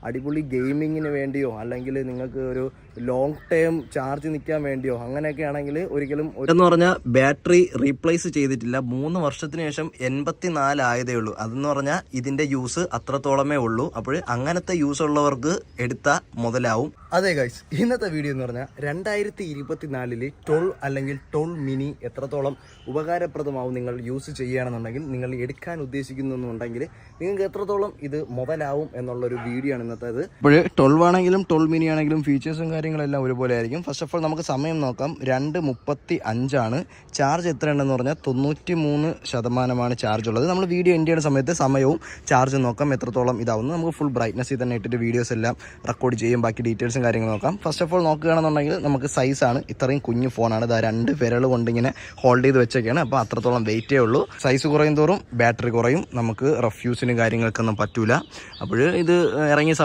അടിപൊളി ഗെയിമിങ്ങിന് വേണ്ടിയോ അല്ലെങ്കിൽ നിങ്ങൾക്ക് ഒരു ലോങ് ടേം ചാർജ് നിൽക്കാൻ വേണ്ടിയോ അങ്ങനെയൊക്കെ ആണെങ്കിൽ ഒരിക്കലും എന്ന് പറഞ്ഞാൽ ബാറ്ററി റീപ്ലേസ് ചെയ്തിട്ടില്ല. 3 വർഷത്തിന് ശേഷം 84 ആയതേ ഉള്ളൂ. അതെന്ന് പറഞ്ഞാൽ ഇതിൻ്റെ യൂസ് അത്രത്തോളമേ ഉള്ളൂ. അപ്പോൾ അങ്ങനത്തെ യൂസ് ഉള്ളവർക്ക് എടുത്താൽ മുതലാവും. അതെ ഗൈസ്, ഇന്നത്തെ വീഡിയോ എന്ന് പറഞ്ഞാൽ 2024 12 അല്ലെങ്കിൽ 12 മിനി എത്രത്തോളം ഉപകാരപ്രദമാവും നിങ്ങൾ യൂസ് ചെയ്യുകയാണെന്നുണ്ടെങ്കിൽ, നിങ്ങൾ എടുക്കാൻ ഉദ്ദേശിക്കുന്നുണ്ടെങ്കിൽ നിങ്ങൾക്ക് എത്രത്തോളം ഇത് മുതലാവും എന്നുള്ളൊരു വീഡിയോ ആണ് ഇന്നത്തേത്. ഇപ്പോൾ 12 ആണെങ്കിലും 12 മിനി ആണെങ്കിലും ഫീച്ചേഴ്സും കാര്യങ്ങളെല്ലാം ഒരുപോലെ ആയിരിക്കും. ഫസ്റ്റ് ഓഫ് ഓൾ നമുക്ക് സമയം നോക്കാം. 2:35 ചാർജ് എത്ര ഉണ്ടെന്ന് പറഞ്ഞാൽ 93% ചാർജ് ഉള്ളത്. നമ്മൾ വീഡിയോ എൻഡ് ചെയ്യുന്ന സമയത്ത് സമയവും ചാർജ് നോക്കാം എത്രത്തോളം ഇതാവുന്നു. നമുക്ക് ഫുൾ ബ്രൈറ്റ്നസ്സിൽ തന്നെ ഇട്ടിട്ട് വീഡിയോസ് എല്ലാം റെക്കോർഡ് ചെയ്യും. ബാക്കി ഡീറ്റെയിൽസും കാര്യങ്ങൾ നോക്കാം. ഫസ്റ്റ് ഓഫ് ഓൾ നോക്കുകയാണെന്നുണ്ടെങ്കിൽ നമുക്ക് സൈസാണ്. ഇത്രയും കുഞ്ഞു ഫോണാണ്. ഇതാ 2 വിരൽ കൊണ്ടിങ്ങനെ ഹോൾഡ് ചെയ്ത് വെച്ചൊക്കെയാണ്. അപ്പോൾ അത്രത്തോളം വെയിറ്റേ ഉള്ളൂ. സൈസ് കുറയും തോറും ബാറ്ററി കുറയും. നമുക്ക് റഫ് യൂസിനും കാര്യങ്ങൾക്കൊന്നും പറ്റൂല. അപ്പോൾ ഇത് ഇറങ്ങിയ